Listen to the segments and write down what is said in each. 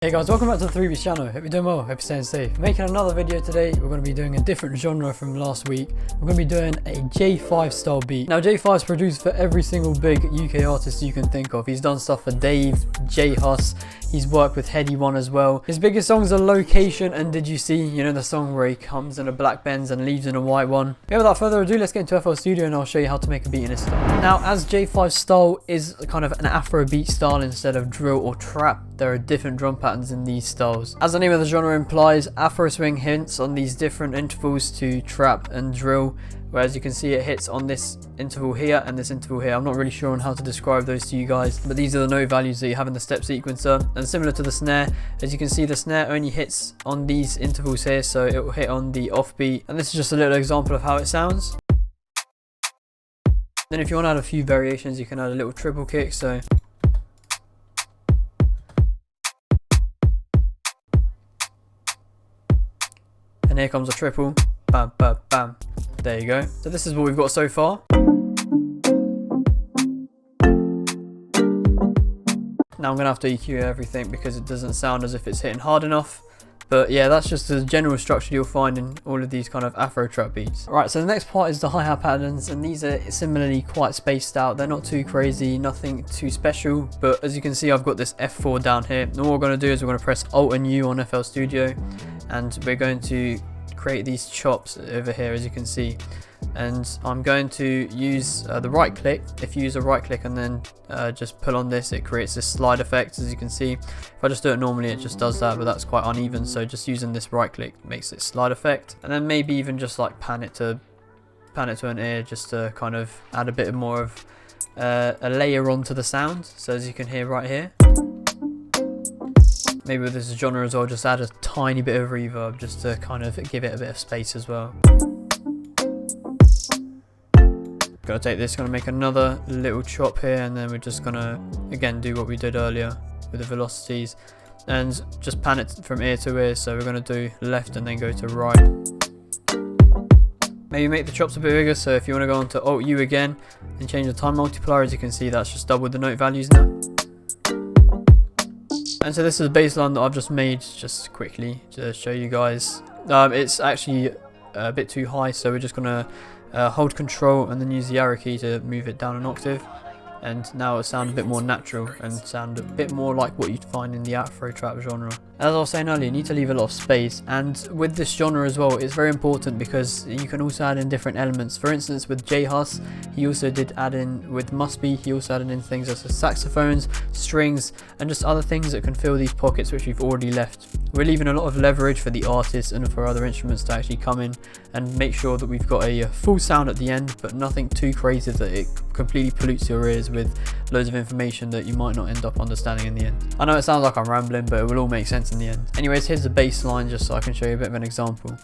Hey guys, welcome back to the 3Beats channel. Hope you're doing well, hope you're staying safe. Making another video today. We're going to be doing a different genre from last week. We're going to be doing a Jae5 style beat. Now Jae5's produced for every single big UK artist you can think of. He's done stuff for Dave, Hus. He's worked with Heady One as well. His biggest songs are Location and Did You See? You know, the song where he comes in a black Benz and leaves in a white one. But without further ado, let's get into FL Studio and I'll show you how to make a beat in this style. Now, as Jae5's style is kind of an Afro beat style instead of drill or trap, there are different drum patterns in these styles. As the name of the genre implies, Afro swing hints on these different intervals to trap and drill, whereas you can see it hits on this interval here and this interval here. I'm not really sure on how to describe those to you guys, but these are the note values that you have in the step sequencer. And similar to the snare, as you can see, the snare only hits on these intervals here, so it will hit on the offbeat. And this is just a little example of how it sounds. Then if you want to add a few variations, you can add a little triple kick, so and here comes a triple, bam, bam, bam. There you go. So this is what we've got so far. Now I'm going to have to EQ everything because it doesn't sound as if it's hitting hard enough. But yeah, that's just the general structure you'll find in all of these kind of Afro trap beats. Alright, so the next part is the hi-hat patterns, and these are similarly quite spaced out. They're not too crazy, nothing too special, but as you can see, I've got this F4 down here. And what we're going to do is we're going to press Alt and U on FL Studio, and we're going to create these chops over here, as you can see. And I'm going to use the right click. If you use a right click and then just pull on this, it creates this slide effect, as you can see. If I just do it normally, it just does that, but that's quite uneven, so just using this right click makes it slide effect. And then maybe even just like pan it to an ear, just to kind of add a bit more of a layer onto the sound. So as you can hear right here, maybe with this genre as well, just add a tiny bit of reverb just to kind of give it a bit of space as well. Gonna take this, gonna make another little chop here, and then we're just gonna again do what we did earlier with the velocities and just pan it from ear to ear. So we're gonna do left and then go to right. Maybe make the chops a bit bigger, so if you want to go on to Alt U again and change the time multiplier, as you can see, that's just doubled the note values now. And so this is a bass line that I've just made just quickly to show you guys. It's actually a bit too high, so we're just gonna hold control and then use the arrow key to move it down an octave, and now it'll sound a bit more natural and sound a bit more like what you'd find in the Afro trap genre. As I was saying earlier, you need to leave a lot of space, and with this genre as well, it's very important because you can also add in different elements. For instance, with Hus, he also did add in, with Must Be, he also added in things such as saxophones, strings, and just other things that can fill these pockets which we've already left. We're leaving a lot of leverage for the artists and for other instruments to actually come in and make sure that we've got a full sound at the end, but nothing too crazy that it completely pollutes your ears with loads of information that you might not end up understanding in the end. I know it sounds like I'm rambling, but it will all make sense in the end. Anyways, here's the bass line just so I can show you a bit of an example.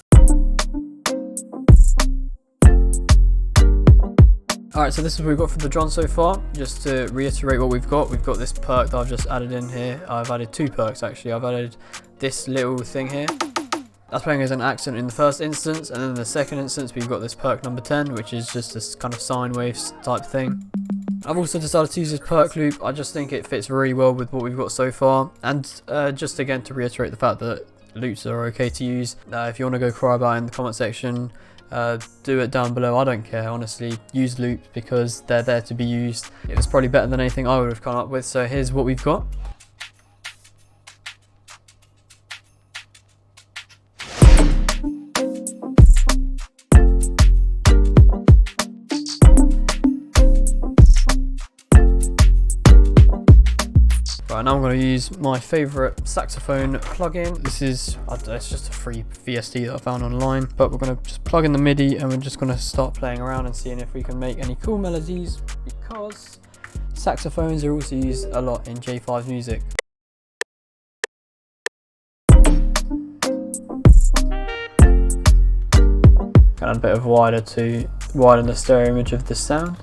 Alright, so this is what we've got for the drum so far. Just to reiterate what we've got this perk that I've just added in here. I've added two perks actually. I've added this little thing here. That's playing as an accent in the first instance, and then in the second instance we've got this perk number 10, which is just this kind of sine waves type thing. I've also decided to use this perk loop. I just think it fits really well with what we've got so far, and just again to reiterate the fact that loops are okay to use. If you want to go cry about it in the comment section, do it down below. I don't care, honestly. Use loops because they're there to be used. It was probably better than anything I would have come up with, so here's what we've got. Right, now I'm going to use my favourite saxophone plugin. This is, it's just a free VST that I found online, but we're going to just plug in the MIDI and we're just going to start playing around and seeing if we can make any cool melodies, because saxophones are also used a lot in Jae5's music. Add a bit of wider to widen the stereo image of this sound.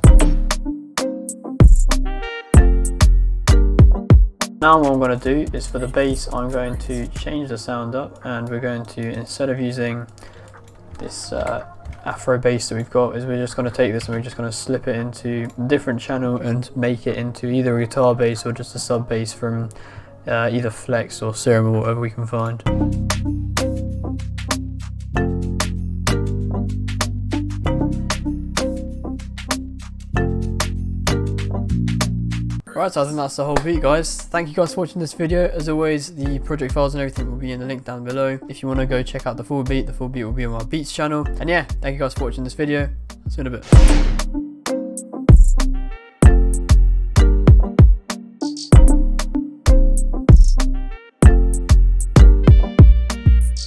Now what I'm going to do is, for the bass, I'm going to change the sound up, and we're going to, instead of using this Afro bass that we've got, is we're just going to take this and we're just going to slip it into a different channel and make it into either a guitar bass or just a sub bass from either flex or serum or whatever we can find. Right, so I think that's the whole beat, guys. Thank you guys for watching this video. As always, the project files and everything will be in the link down below. If you want to go check out the full beat will be on my beats channel. And yeah, thank you guys for watching this video. I'll see you in a bit.